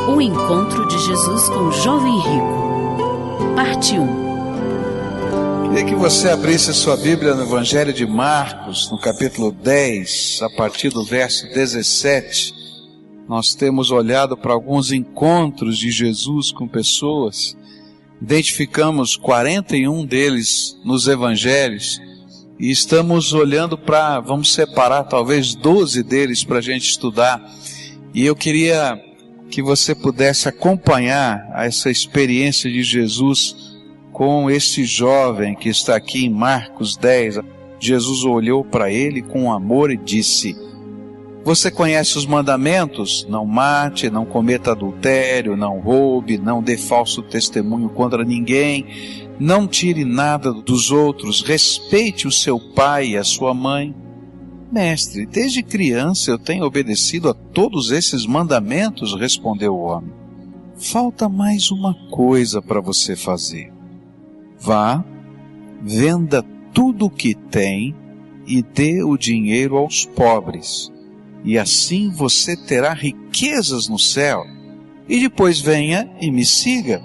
O encontro de Jesus com o jovem rico. Parte 1. Queria que você abrisse a sua Bíblia no Evangelho de Marcos, no capítulo 10, a partir do verso 17. Nós temos olhado para alguns encontros de Jesus com pessoas. Identificamos 41 deles nos Evangelhos. E estamos olhando para, vamos separar talvez 12 deles para a gente estudar. E eu queria que você pudesse acompanhar essa experiência de Jesus com esse jovem que está aqui em Marcos 10. Jesus olhou para ele com amor e disse: você conhece os mandamentos? Não mate, não cometa adultério, não roube, não dê falso testemunho contra ninguém, não tire nada dos outros, respeite o seu pai e a sua mãe. Mestre, desde criança eu tenho obedecido a todos esses mandamentos, respondeu o homem. Falta mais uma coisa para você fazer. Vá, venda tudo o que tem e dê o dinheiro aos pobres, e assim você terá riquezas no céu, e depois venha e me siga.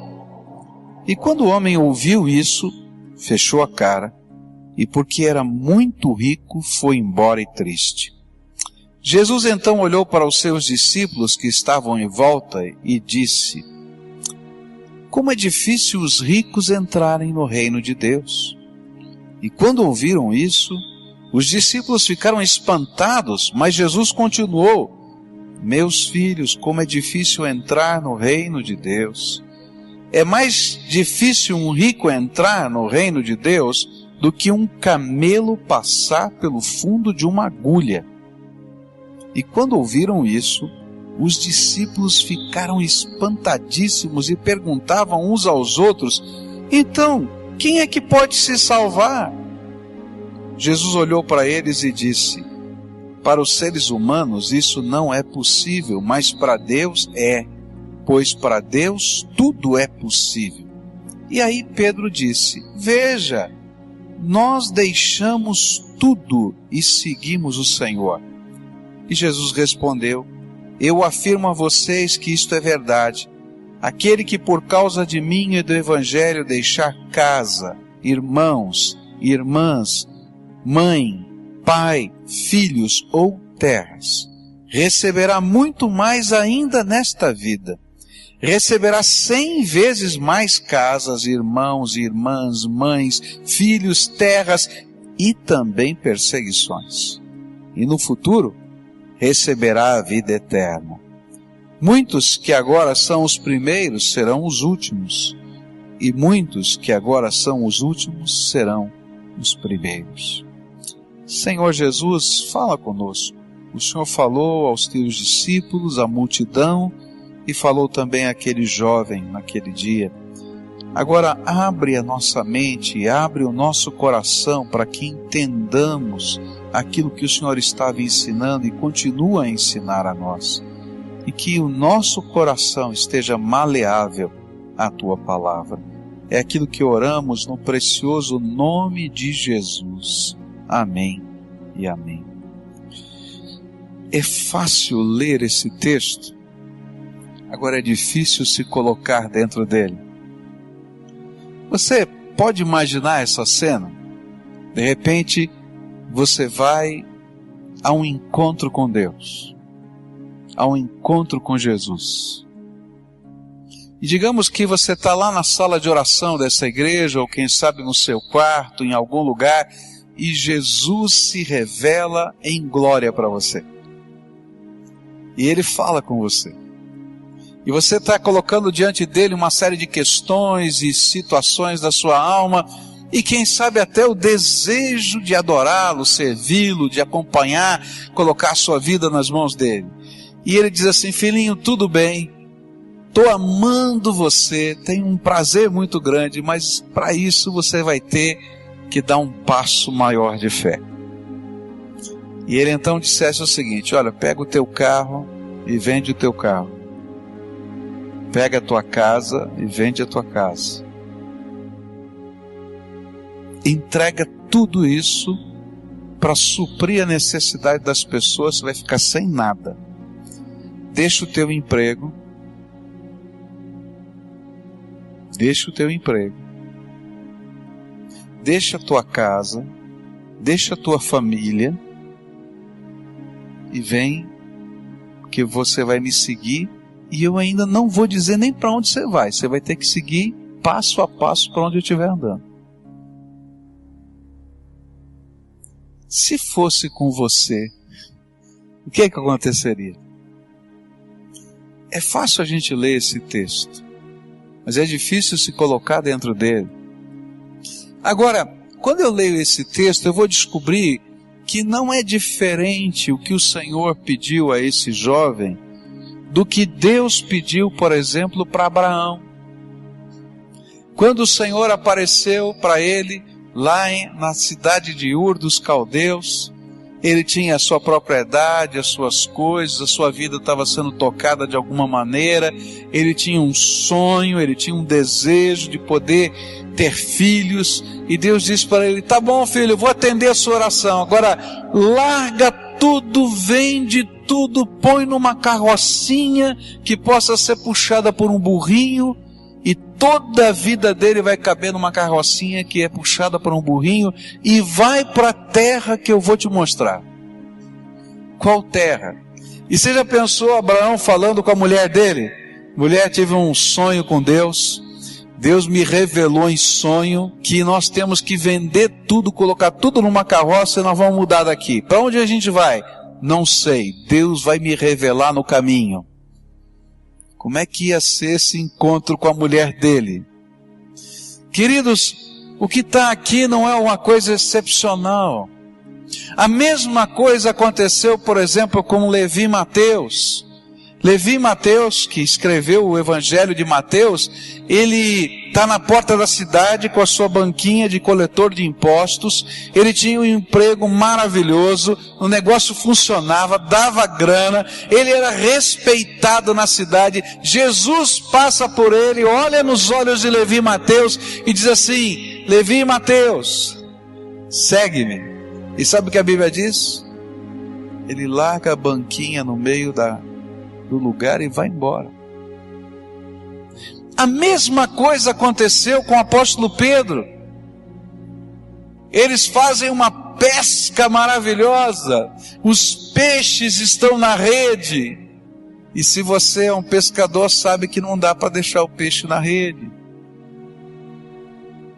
E quando o homem ouviu isso, fechou a cara, e porque era muito rico, foi embora e triste. Jesus então olhou para os seus discípulos que estavam em volta e disse: como é difícil os ricos entrarem no reino de Deus. E quando ouviram isso, os discípulos ficaram espantados, mas Jesus continuou: meus filhos, como é difícil entrar no reino de Deus. É mais difícil um rico entrar no reino de Deus do que um camelo passar pelo fundo de uma agulha. E quando ouviram isso, os discípulos ficaram espantadíssimos e perguntavam uns aos outros: então, quem é que pode se salvar? Jesus olhou para eles e disse: para os seres humanos isso não é possível, mas para Deus é, pois para Deus tudo é possível. E aí Pedro disse: veja, nós deixamos tudo e seguimos o Senhor. E Jesus respondeu: eu afirmo a vocês que isto é verdade. Aquele que por causa de mim e do Evangelho deixar casa, irmãos, irmãs, mãe, pai, filhos ou terras, receberá muito mais ainda nesta vida. Receberá 100 vezes mais casas, irmãos, irmãs, mães, filhos, terras e também perseguições. E no futuro, receberá a vida eterna. Muitos que agora são os primeiros serão os últimos, e muitos que agora são os últimos serão os primeiros. Senhor Jesus, fala conosco. O Senhor falou aos teus discípulos, à multidão, e falou também àquele jovem naquele dia. Agora abre a nossa mente, abre o nosso coração para que entendamos aquilo que o Senhor estava ensinando e continua a ensinar a nós. E que o nosso coração esteja maleável à Tua palavra. É aquilo que oramos no precioso nome de Jesus. Amém e amém. É fácil ler esse texto, agora é difícil se colocar dentro dele. Você pode imaginar essa cena? De repente, você vai a um encontro com Deus, a um encontro com Jesus. E digamos que você está lá na sala de oração dessa igreja, ou quem sabe no seu quarto, em algum lugar, e Jesus se revela em glória para você. E Ele fala com você. E você está colocando diante dele uma série de questões e situações da sua alma, e quem sabe até o desejo de adorá-lo, servi-lo, de acompanhar, colocar a sua vida nas mãos dele. E ele diz assim: filhinho, tudo bem, estou amando você, tenho um prazer muito grande, mas para isso você vai ter que dar um passo maior de fé. E ele então dissesse o seguinte: olha, pega o teu carro e vende o teu carro. Pega a tua casa e vende a tua casa. Entrega tudo isso para suprir a necessidade das pessoas, você vai ficar sem nada. Deixa o teu emprego deixa o teu emprego, deixa a tua casa, deixa a tua família e vem, que você vai me seguir e eu ainda não vou dizer nem para onde você vai ter que seguir passo a passo para onde eu estiver andando. Se fosse com você, o que aconteceria? É fácil a gente ler esse texto, mas é difícil se colocar dentro dele. Agora, quando eu leio esse texto, eu vou descobrir que não é diferente o que o Senhor pediu a esse jovem do que Deus pediu, por exemplo, para Abraão. Quando o Senhor apareceu para ele lá na cidade de Ur dos Caldeus, ele tinha a sua propriedade, as suas coisas, a sua vida estava sendo tocada de alguma maneira, ele tinha um sonho, ele tinha um desejo de poder ter filhos, e Deus disse para ele: tá bom, filho, eu vou atender a sua oração, agora larga tudo, vende tudo, põe numa carrocinha que possa ser puxada por um burrinho, e toda a vida dele vai caber numa carrocinha que é puxada por um burrinho, e vai para a terra que eu vou te mostrar. Qual terra? E você já pensou Abraão falando com a mulher dele? Mulher, tive um sonho com Deus, Deus me revelou em sonho que nós temos que vender tudo, colocar tudo numa carroça e nós vamos mudar daqui. Para onde a gente vai? Não sei, Deus vai me revelar no caminho. Como é que ia ser esse encontro com a mulher dele? Queridos, o que está aqui não é uma coisa excepcional. A mesma coisa aconteceu, por exemplo, com Levi e Mateus. Levi e Mateus, que escreveu o Evangelho de Mateus, ele está na porta da cidade com a sua banquinha de coletor de impostos, ele tinha um emprego maravilhoso, o negócio funcionava, dava grana, ele era respeitado na cidade. Jesus passa por ele, olha nos olhos de Levi e Mateus e diz assim: Levi e Mateus, segue-me. E sabe o que a Bíblia diz? Ele larga a banquinha no meio do lugar e vai embora. A mesma coisa aconteceu com o apóstolo Pedro. Eles fazem uma pesca maravilhosa, os peixes estão na rede, e se você é um pescador sabe que não dá para deixar o peixe na rede.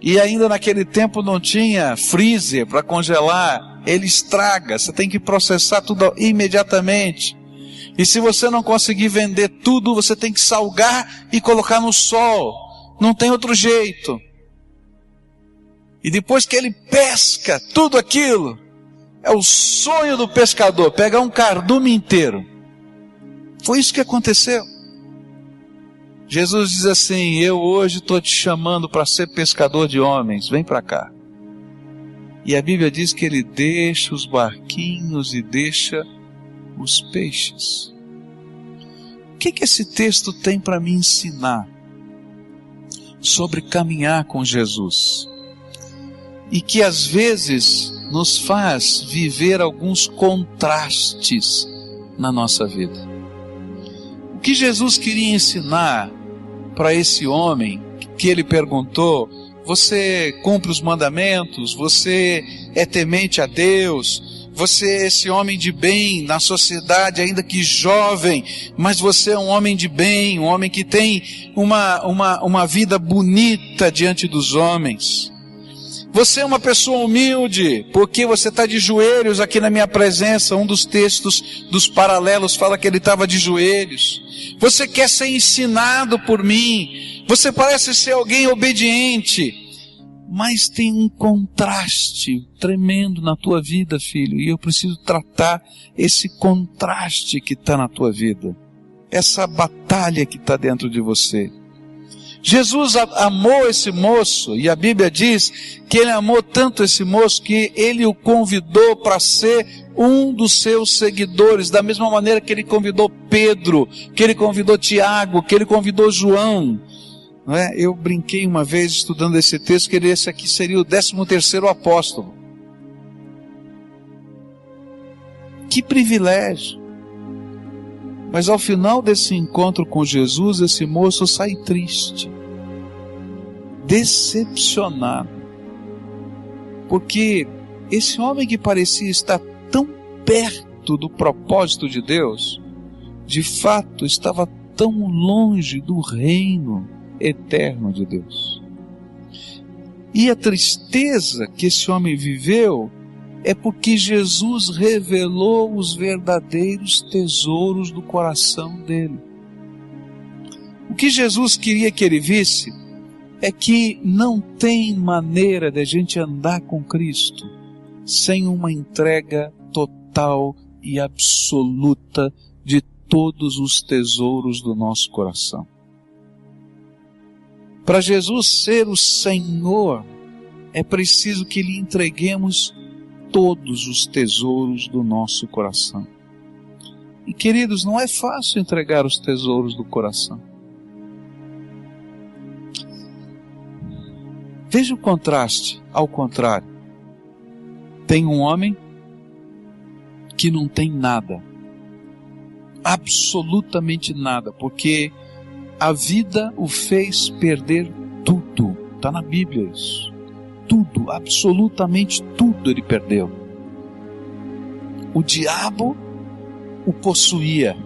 E ainda naquele tempo não tinha freezer para congelar, ele estraga, você tem que processar tudo imediatamente. E se você não conseguir vender tudo, você tem que salgar e colocar no sol. Não tem outro jeito. E depois que ele pesca tudo aquilo, é o sonho do pescador, pegar um cardume inteiro. Foi isso que aconteceu. Jesus diz assim: eu hoje estou te chamando para ser pescador de homens, vem para cá. E a Bíblia diz que ele deixa os barquinhos e deixa os peixes. O que esse texto tem para me ensinar sobre caminhar com Jesus? E que às vezes nos faz viver alguns contrastes na nossa vida. O que Jesus queria ensinar para esse homem que ele perguntou: você cumpre os mandamentos? Você é temente a Deus? Você é esse homem de bem na sociedade, ainda que jovem, mas você é um homem de bem, um homem que tem uma vida bonita diante dos homens. Você é uma pessoa humilde, porque você está de joelhos aqui na minha presença. Um dos textos dos paralelos fala que ele estava de joelhos. Você quer ser ensinado por mim. Você parece ser alguém obediente. Mas tem um contraste tremendo na tua vida, filho. E eu preciso tratar esse contraste que está na tua vida. Essa batalha que está dentro de você. Jesus amou esse moço, e a Bíblia diz que ele amou tanto esse moço que ele o convidou para ser um dos seus seguidores, da mesma maneira que ele convidou Pedro, que ele convidou Tiago, que ele convidou João. Não é? Eu brinquei uma vez estudando esse texto que esse aqui seria o 13º apóstolo. Que privilégio! Mas ao final desse encontro com Jesus, esse moço sai triste. decepcionado, porque esse homem que parecia estar tão perto do propósito de Deus, de fato estava tão longe do reino eterno de Deus. E a tristeza que esse homem viveu é porque Jesus revelou os verdadeiros tesouros do coração dele. O que Jesus queria que ele visse é que não tem maneira de a gente andar com Cristo sem uma entrega total e absoluta de todos os tesouros do nosso coração. Para Jesus ser o Senhor, é preciso que lhe entreguemos todos os tesouros do nosso coração. E queridos, não é fácil entregar os tesouros do coração. Veja o contraste, ao contrário. Tem um homem que não tem nada, absolutamente nada, porque a vida o fez perder tudo. Está na Bíblia isso. Tudo, absolutamente tudo ele perdeu. O diabo o possuía.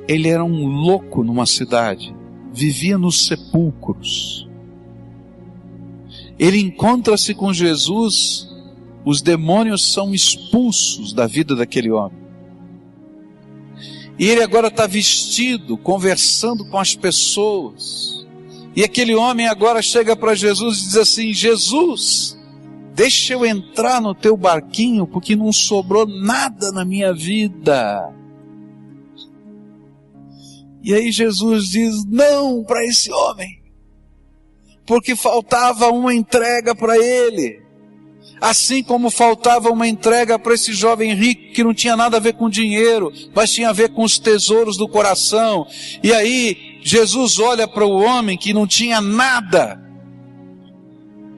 Ele era um louco numa cidade, vivia nos sepulcros. Ele encontra-se com Jesus, os demônios são expulsos da vida daquele homem. E ele agora está vestido, conversando com as pessoas. E aquele homem agora chega para Jesus e diz assim: Jesus, deixa eu entrar no teu barquinho, porque não sobrou nada na minha vida. E aí Jesus diz não para esse homem, porque faltava uma entrega para ele. Assim como faltava uma entrega para esse jovem rico que não tinha nada a ver com dinheiro, mas tinha a ver com os tesouros do coração. E aí Jesus olha para o homem que não tinha nada,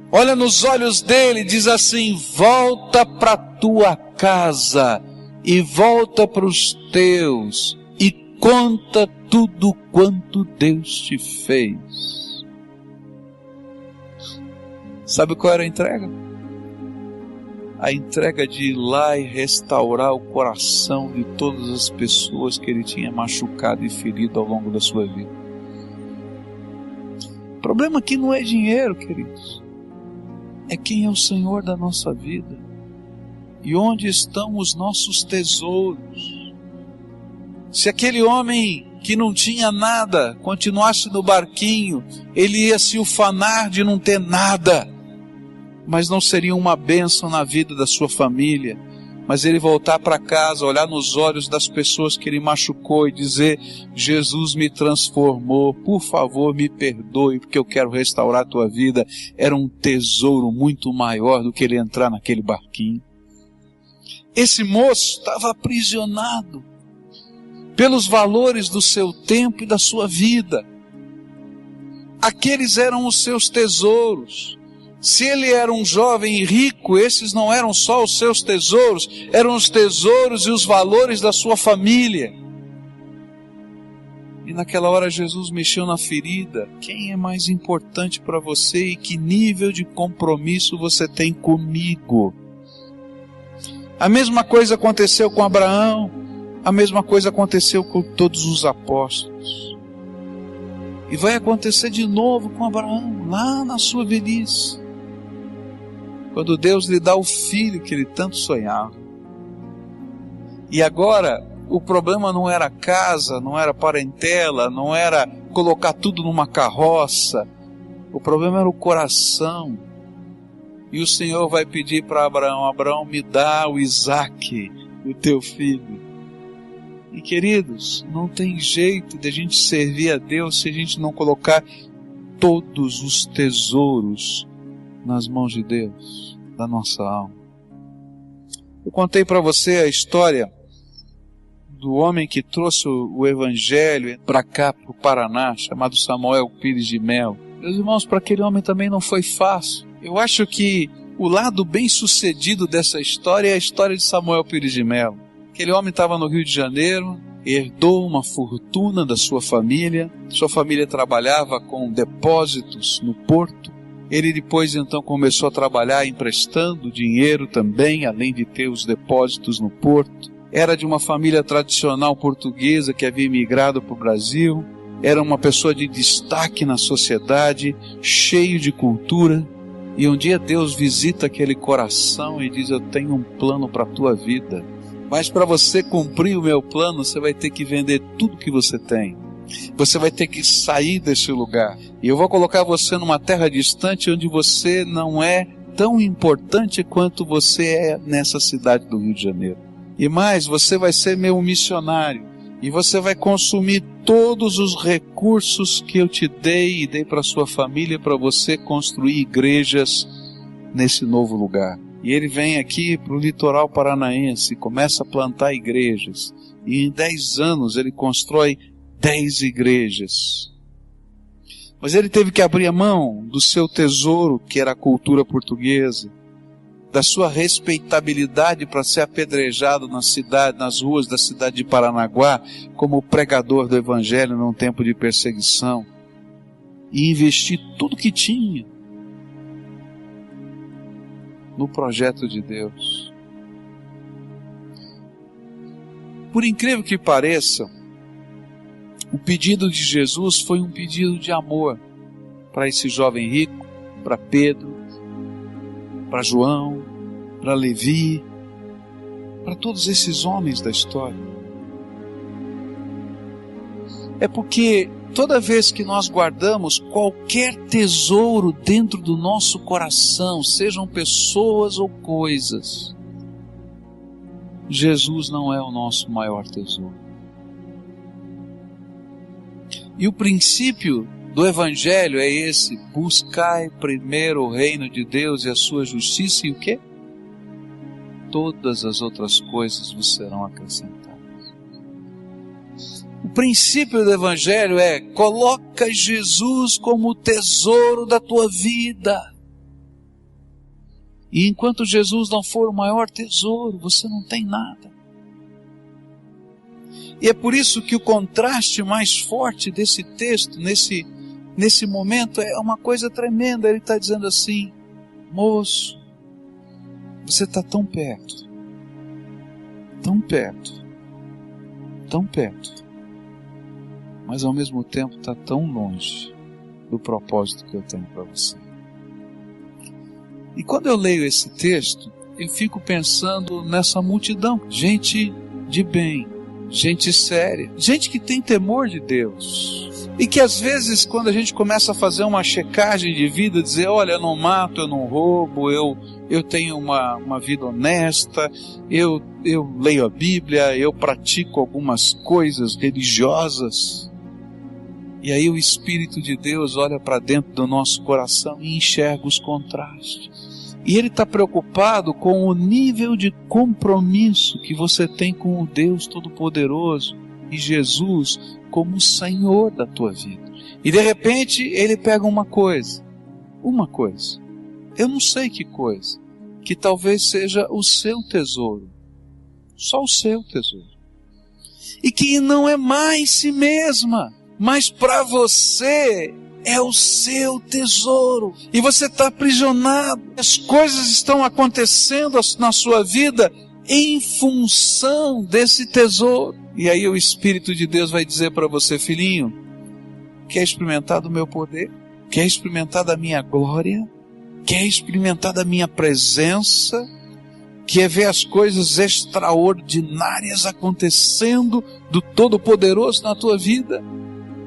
olha nos olhos dele e diz assim: volta para tua casa e volta para os teus e conta tudo quanto Deus te fez. Sabe qual era a entrega? A entrega de ir lá e restaurar o coração de todas as pessoas que ele tinha machucado e ferido ao longo da sua vida. O problema aqui não é dinheiro, queridos. É quem é o Senhor da nossa vida. E onde estão os nossos tesouros. Se aquele homem que não tinha nada continuasse no barquinho, ele ia se ufanar de não ter nada, mas não seria uma bênção na vida da sua família. Mas ele voltar para casa, olhar nos olhos das pessoas que ele machucou e dizer: Jesus me transformou, por favor me perdoe, porque eu quero restaurar a tua vida. Era um tesouro muito maior do que ele entrar naquele barquinho. Esse moço estava aprisionado pelos valores do seu tempo e da sua vida. Aqueles eram os seus tesouros. Se ele era um jovem rico, esses não eram só os seus tesouros, eram os tesouros e os valores da sua família. E naquela hora Jesus mexeu na ferida. Quem é mais importante para você e que nível de compromisso você tem comigo? A mesma coisa aconteceu com Abraão, a mesma coisa aconteceu com todos os apóstolos. E vai acontecer de novo com Abraão, lá na sua velhice, quando Deus lhe dá o filho que ele tanto sonhava. E agora, o problema não era casa, não era parentela, não era colocar tudo numa carroça. O problema era o coração. E o Senhor vai pedir para Abraão: Abraão, me dá o Isaque, o teu filho. E queridos, não tem jeito de a gente servir a Deus se a gente não colocar todos os tesouros nas mãos de Deus, da nossa alma. Eu contei para você a história do homem que trouxe o Evangelho para cá, para o Paraná, chamado Samuel Pires de Melo. Meus irmãos, para aquele homem também não foi fácil. Eu acho que o lado bem sucedido dessa história é a história de Samuel Pires de Melo. Aquele homem estava no Rio de Janeiro, herdou uma fortuna da sua família trabalhava com depósitos no porto. Ele depois então começou a trabalhar emprestando dinheiro também, além de ter os depósitos no porto. Era de uma família tradicional portuguesa que havia imigrado para o Brasil. Era uma pessoa de destaque na sociedade, cheio de cultura. E um dia Deus visita aquele coração e diz: eu tenho um plano para a tua vida. Mas para você cumprir o meu plano, você vai ter que vender tudo que você tem. Você vai ter que sair desse lugar. E eu vou colocar você numa terra distante, onde você não é tão importante quanto você é nessa cidade do Rio de Janeiro. E mais, você vai ser meu missionário. E você vai consumir todos os recursos que eu te dei e dei para sua família, para você construir igrejas nesse novo lugar. E ele vem aqui para o litoral paranaense, começa a plantar igrejas. E em 10 anos ele constrói 10 igrejas. Mas ele teve que abrir a mão do seu tesouro, que era a cultura portuguesa, da sua respeitabilidade para ser apedrejado na cidade, nas ruas da cidade de Paranaguá, como pregador do evangelho num tempo de perseguição, e investir tudo que tinha no projeto de Deus. Por incrível que pareça, o pedido de Jesus foi um pedido de amor para esse jovem rico, para Pedro, para João, para Levi, para todos esses homens da história. É porque toda vez que nós guardamos qualquer tesouro dentro do nosso coração, sejam pessoas ou coisas, Jesus não é o nosso maior tesouro. E o princípio do Evangelho é esse: buscai primeiro o reino de Deus e a sua justiça, e o quê? Todas as outras coisas vos serão acrescentadas. O princípio do Evangelho é: coloca Jesus como o tesouro da tua vida. E enquanto Jesus não for o maior tesouro, você não tem nada. E é por isso que o contraste mais forte desse texto, nesse momento, é uma coisa tremenda. Ele está dizendo assim: moço, você está tão perto, tão perto, tão perto, mas ao mesmo tempo está tão longe do propósito que eu tenho para você. E quando eu leio esse texto, eu fico pensando nessa multidão, gente de bem, gente séria, gente que tem temor de Deus. E que às vezes, quando a gente começa a fazer uma checagem de vida, dizer: olha, eu não mato, eu não roubo, eu tenho uma vida honesta, eu leio a Bíblia, eu pratico algumas coisas religiosas. E aí o Espírito de Deus olha para dentro do nosso coração e enxerga os contrastes. E Ele está preocupado com o nível de compromisso que você tem com o Deus Todo-Poderoso e Jesus como o Senhor da tua vida. E de repente Ele pega uma coisa, eu não sei que coisa, que talvez seja o seu tesouro, só o seu tesouro, e que não é mais si mesma, mas para você é o seu tesouro, e você está aprisionado. As coisas estão acontecendo na sua vida em função desse tesouro. E aí o Espírito de Deus vai dizer para você: filhinho, quer experimentar do meu poder? Quer experimentar da minha glória? Quer experimentar da minha presença? Quer ver as coisas extraordinárias acontecendo do Todo-Poderoso na tua vida?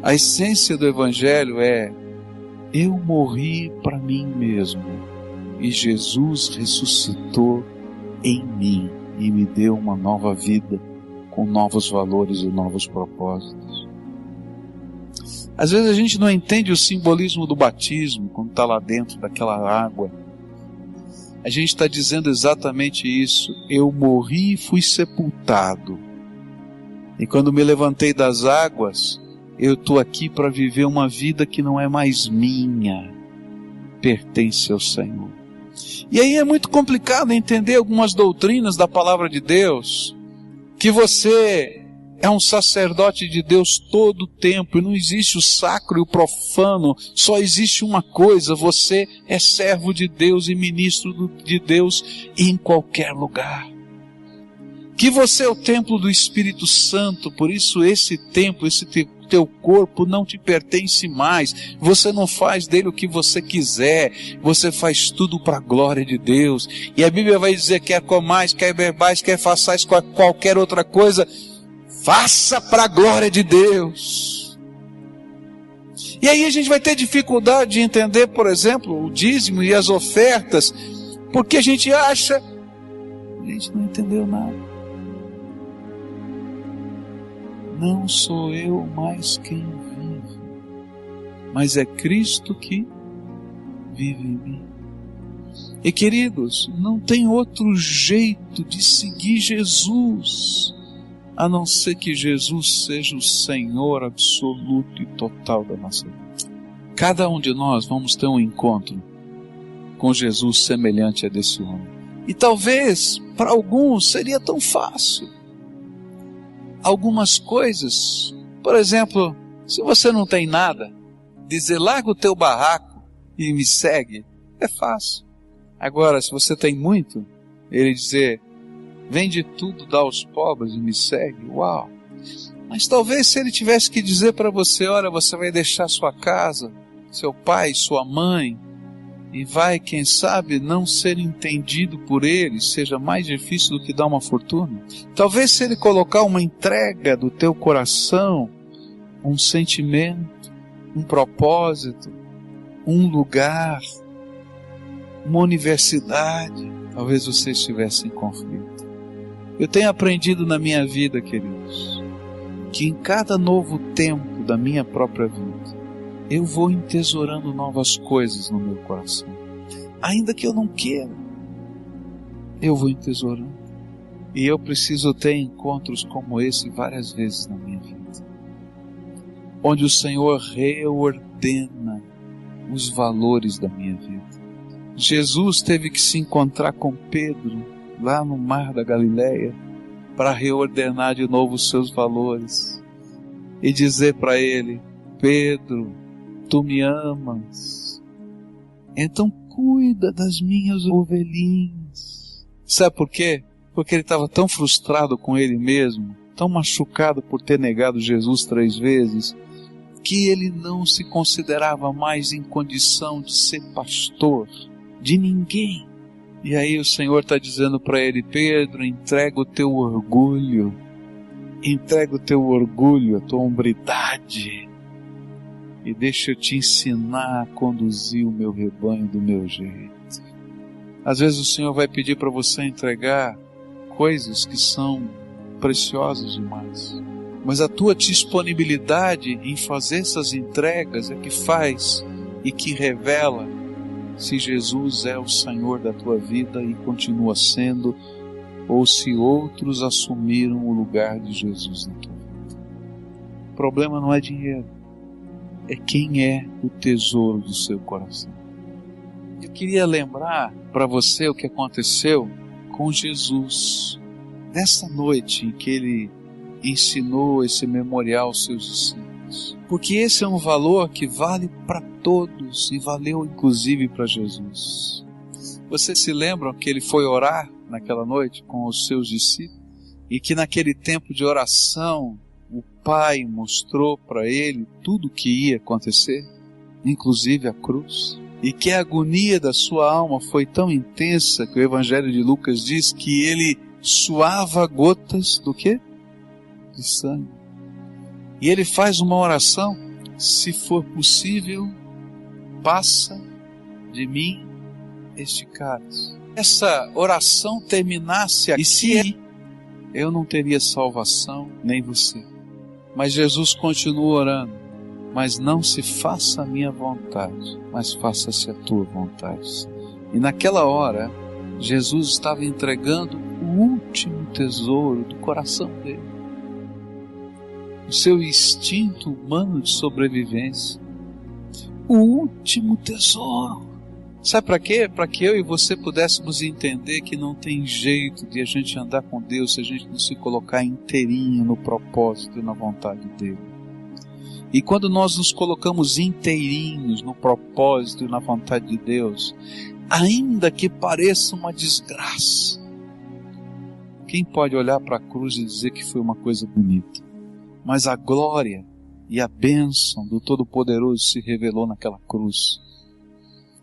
A essência do Evangelho é: eu morri para mim mesmo e Jesus ressuscitou em mim e me deu uma nova vida com novos valores e novos propósitos. Às vezes a gente não entende o simbolismo do batismo quando está lá dentro daquela água. A gente está dizendo exatamente isso: eu morri e fui sepultado, e quando me levantei das águas, eu estou aqui para viver uma vida que não é mais minha, pertence ao Senhor. E aí é muito complicado entender algumas doutrinas da palavra de Deus, que você é um sacerdote de Deus todo o tempo, e não existe o sacro e o profano, só existe uma coisa: você é servo de Deus e ministro de Deus em qualquer lugar. Que você é o templo do Espírito Santo, por isso esse templo, esse teu corpo não te pertence mais, você não faz dele o que você quiser, você faz tudo para a glória de Deus. E a Bíblia vai dizer: quer comais, quer bebais, quer façais qualquer outra coisa, faça para a glória de Deus. E aí a gente vai ter dificuldade de entender, por exemplo, o dízimo e as ofertas, porque a gente acha, a gente não entendeu nada. Não sou eu mais quem vive, mas é Cristo que vive em mim. E queridos, não tem outro jeito de seguir Jesus, a não ser que Jesus seja o Senhor absoluto e total da nossa vida. Cada um de nós vamos ter um encontro com Jesus semelhante a desse homem. E talvez, para alguns, seria tão fácil. Algumas coisas, por exemplo, se você não tem nada, dizer: larga o teu barraco e me segue, é fácil. Agora, se você tem muito, ele dizer: vende tudo, dá aos pobres e me segue, uau. Mas talvez se ele tivesse que dizer para você: olha, você vai deixar sua casa, seu pai, sua mãe, e vai, quem sabe, não ser entendido por ele, seja mais difícil do que dar uma fortuna. Talvez se ele colocar uma entrega do teu coração, um sentimento, um propósito, um lugar, uma universidade, talvez você estivesse em conflito. Eu tenho aprendido na minha vida, queridos, que em cada novo tempo da minha própria vida, eu vou entesourando novas coisas no meu coração. Ainda que eu não queira, eu vou entesourando. E eu preciso ter encontros como esse várias vezes na minha vida, onde o Senhor reordena os valores da minha vida. Jesus teve que se encontrar com Pedro lá no mar da Galileia para reordenar de novo os seus valores e dizer para ele: Pedro, tu me amas, então cuida das minhas ovelhinhas. Sabe por quê? Porque ele estava tão frustrado com ele mesmo, tão machucado por ter negado Jesus 3 vezes, que ele não se considerava mais em condição de ser pastor de ninguém. E aí o Senhor está dizendo para ele: Pedro, entrega o teu orgulho, a tua hombridade, e deixa eu te ensinar a conduzir o meu rebanho do meu jeito. Às vezes o Senhor vai pedir para você entregar coisas que são preciosas demais, mas a tua disponibilidade em fazer essas entregas é que faz e que revela se Jesus é o Senhor da tua vida e continua sendo, ou se outros assumiram o lugar de Jesus na tua vida. O problema não é dinheiro, é quem é o tesouro do seu coração. Eu queria lembrar para você o que aconteceu com Jesus nessa noite em que ele ensinou esse memorial aos seus discípulos, porque esse é um valor que vale para todos e valeu inclusive para Jesus. Vocês se lembram que ele foi orar naquela noite com os seus discípulos e que naquele tempo de oração o Pai mostrou para ele tudo o que ia acontecer, inclusive a cruz, e que a agonia da sua alma foi tão intensa que o Evangelho de Lucas diz que ele suava gotas do quê? De sangue. E ele faz uma oração: se for possível, passa de mim este cálice. Essa oração terminasse aqui, e se eu não teria salvação, nem você. Mas Jesus continua orando: mas não se faça a minha vontade, mas faça-se a tua vontade. E naquela hora, Jesus estava entregando o último tesouro do coração dele, o seu instinto humano de sobrevivência, o último tesouro. Sabe para quê? Para que eu e você pudéssemos entender que não tem jeito de a gente andar com Deus se a gente não se colocar inteirinho no propósito e na vontade dele. E quando nós nos colocamos inteirinhos no propósito e na vontade de Deus, ainda que pareça uma desgraça, quem pode olhar para a cruz e dizer que foi uma coisa bonita? Mas a glória e a bênção do Todo-Poderoso se revelou naquela cruz.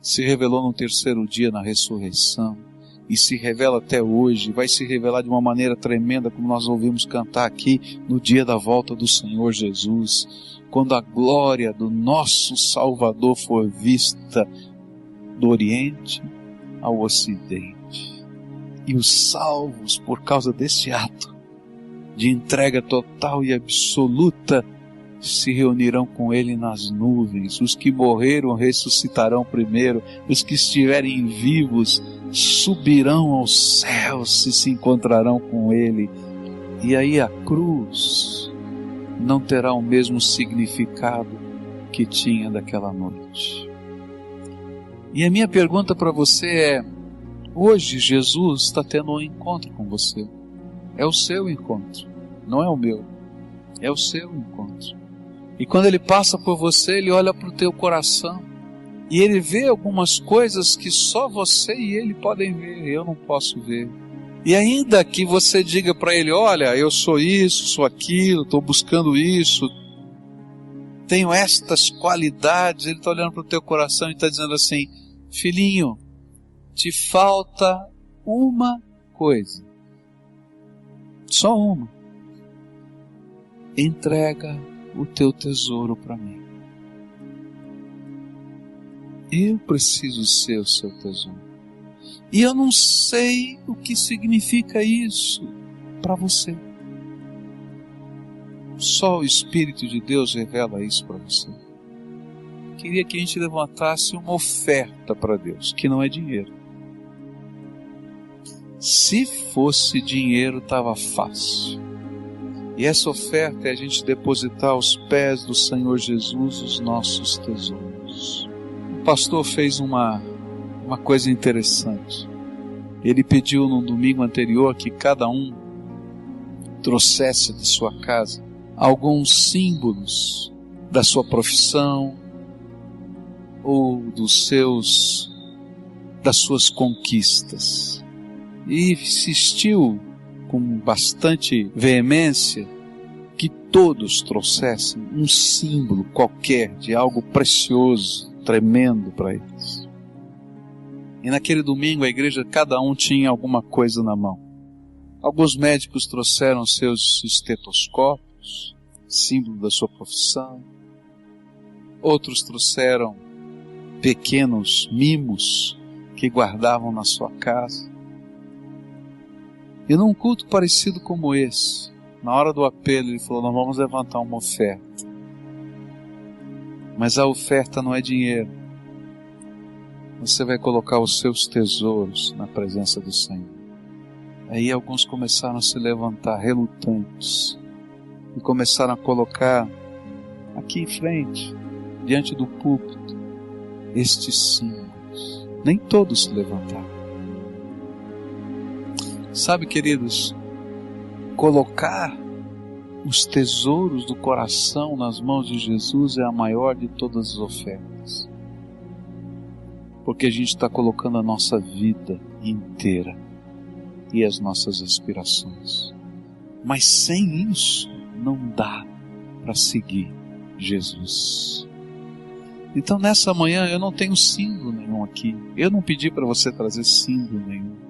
Se revelou no terceiro dia na ressurreição, e se revela até hoje, vai se revelar de uma maneira tremenda, como nós ouvimos cantar aqui, no dia da volta do Senhor Jesus, quando a glória do nosso Salvador for vista do Oriente ao Ocidente, e os salvos, por causa desse ato de entrega total e absoluta, se reunirão com ele nas nuvens. Os que morreram ressuscitarão primeiro, os que estiverem vivos subirão aos céus e se encontrarão com ele. E aí a cruz não terá o mesmo significado que tinha daquela noite. E a minha pergunta para você é: hoje Jesus está tendo um encontro com você. É o seu encontro, não é o meu, é o seu encontro. E quando ele passa por você, ele olha para o teu coração e ele vê algumas coisas que só você e ele podem ver, eu não posso ver. E ainda que você diga para ele: olha, eu sou isso, sou aquilo, estou buscando isso, tenho estas qualidades, ele está olhando para o teu coração e está dizendo assim: filhinho, te falta uma coisa, só uma. Entrega o teu tesouro para mim. Eu preciso ser o seu tesouro. E eu não sei o que significa isso para você. Só o Espírito de Deus revela isso para você. Queria que a gente levantasse uma oferta para Deus, que não é dinheiro. Se fosse dinheiro, estava fácil. E essa oferta é a gente depositar aos pés do Senhor Jesus os nossos tesouros. O pastor fez uma coisa interessante. Ele pediu no domingo anterior que cada um trouxesse de sua casa alguns símbolos da sua profissão ou das suas conquistas. E insistiu com bastante veemência que todos trouxessem um símbolo qualquer de algo precioso, tremendo para eles. E naquele domingo a igreja, cada um tinha alguma coisa na mão. Alguns médicos trouxeram seus estetoscópios, símbolo da sua profissão. Outros trouxeram pequenos mimos que guardavam na sua casa. E num culto parecido como esse, na hora do apelo, ele falou: nós vamos levantar uma oferta. Mas a oferta não é dinheiro. Você vai colocar os seus tesouros na presença do Senhor. Aí alguns começaram a se levantar relutantes e começaram a colocar aqui em frente, diante do púlpito, estes símbolos. Nem todos se levantaram. Sabe, queridos, colocar os tesouros do coração nas mãos de Jesus é a maior de todas as ofertas. Porque a gente está colocando a nossa vida inteira e as nossas aspirações. Mas sem isso, não dá para seguir Jesus. Então nessa manhã eu não tenho símbolo nenhum aqui. Eu não pedi para você trazer símbolo nenhum.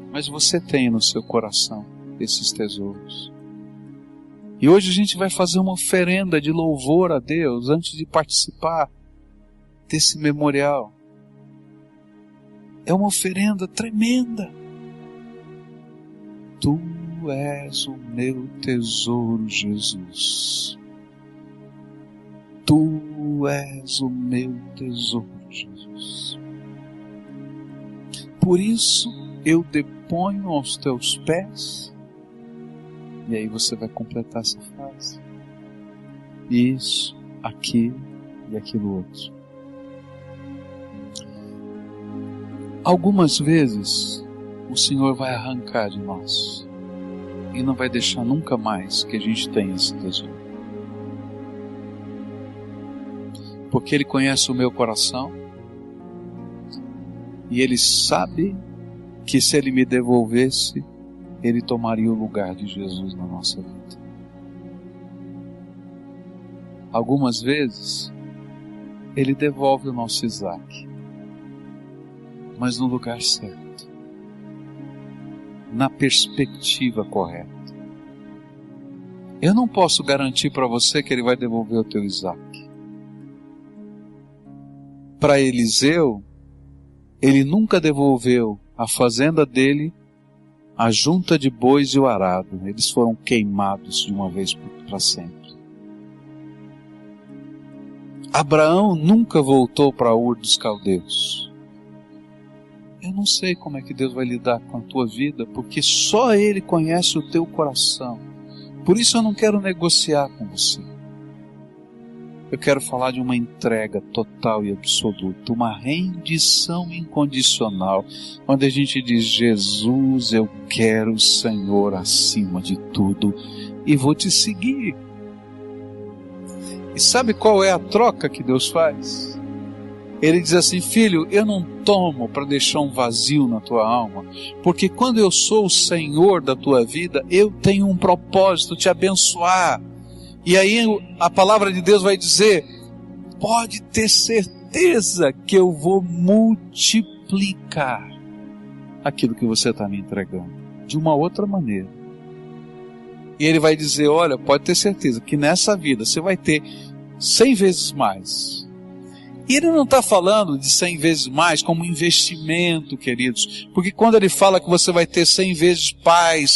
Mas você tem no seu coração esses tesouros. E hoje a gente vai fazer uma oferenda de louvor a Deus antes de participar desse memorial. É uma oferenda tremenda. Tu és o meu tesouro, Jesus. Tu és o meu tesouro, Jesus. Por isso eu deponho aos teus pés. E aí você vai completar essa frase. Isso, aquilo e aquilo outro. Algumas vezes o Senhor vai arrancar de nós e não vai deixar nunca mais que a gente tenha esse tesouro. Porque Ele conhece o meu coração e Ele sabe que se Ele me devolvesse, Ele tomaria o lugar de Jesus na nossa vida. Algumas vezes Ele devolve o nosso Isaac, mas no lugar certo, na perspectiva correta. Eu não posso garantir para você que Ele vai devolver o teu Isaac. Para Eliseu, ele nunca devolveu a fazenda dele, a junta de bois e o arado. Eles foram queimados de uma vez para sempre. Abraão nunca voltou para Ur dos Caldeus. Eu não sei como é que Deus vai lidar com a tua vida, porque só Ele conhece o teu coração. Por isso eu não quero negociar com você. Eu quero falar de uma entrega total e absoluta, uma rendição incondicional, onde a gente diz: Jesus, eu quero o Senhor acima de tudo e vou te seguir. E sabe qual é a troca que Deus faz? Ele diz assim: filho, eu não tomo para deixar um vazio na tua alma, porque quando eu sou o Senhor da tua vida, eu tenho um propósito, te abençoar. E aí a palavra de Deus vai dizer: pode ter certeza que eu vou multiplicar aquilo que você está me entregando, de uma outra maneira. E Ele vai dizer: olha, pode ter certeza que nessa vida você vai ter 100 vezes mais. E Ele não está falando de 100 vezes mais como investimento, queridos, porque quando Ele fala que você vai ter 100 vezes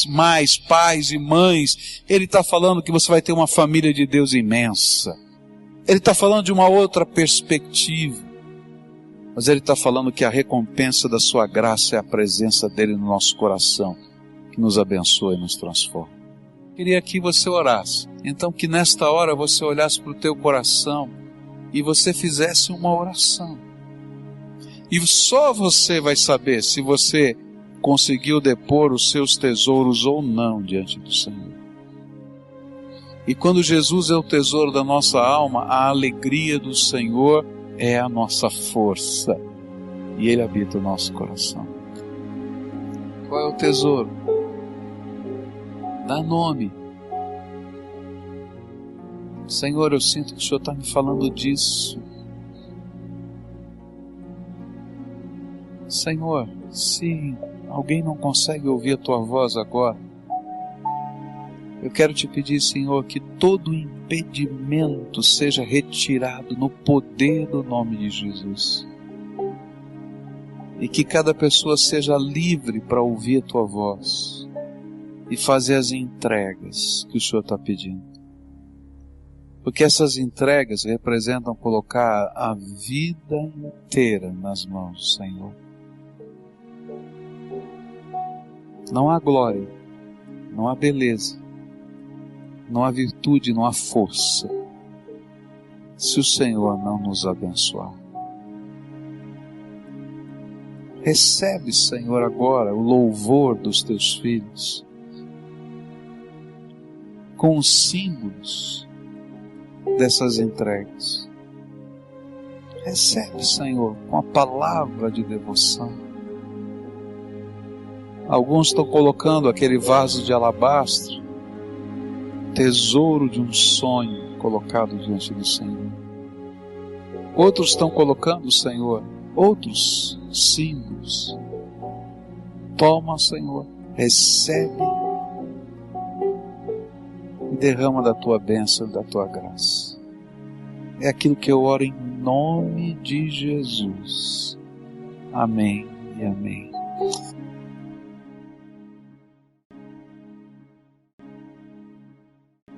mais pais e mães, Ele está falando que você vai ter uma família de Deus imensa. Ele está falando de uma outra perspectiva, mas Ele está falando que a recompensa da sua graça é a presença dEle no nosso coração, que nos abençoa e nos transforma. Queria que você orasse, então que nesta hora você olhasse para o teu coração e você fizesse uma oração. E só você vai saber se você conseguiu depor os seus tesouros ou não diante do Senhor. E quando Jesus é o tesouro da nossa alma, a alegria do Senhor é a nossa força. E Ele habita o nosso coração. Qual é o tesouro? Dá nome. Senhor, eu sinto que o Senhor está me falando disso. Senhor, se alguém não consegue ouvir a Tua voz agora, eu quero te pedir, Senhor, que todo impedimento seja retirado no poder do nome de Jesus. E que cada pessoa seja livre para ouvir a Tua voz e fazer as entregas que o Senhor está pedindo. Porque essas entregas representam colocar a vida inteira nas mãos do Senhor. Não há glória, não há beleza, não há virtude, não há força, se o Senhor não nos abençoar. Recebe, Senhor, agora o louvor dos teus filhos, com os símbolos dessas entregas. Recebe, Senhor, com a palavra de devoção. Alguns estão colocando aquele vaso de alabastro, tesouro de um sonho colocado diante do Senhor. Outros estão colocando, Senhor, outros símbolos. Toma, Senhor, recebe e derrama da tua bênção e da tua graça. É aquilo que eu oro em nome de Jesus. Amém e amém.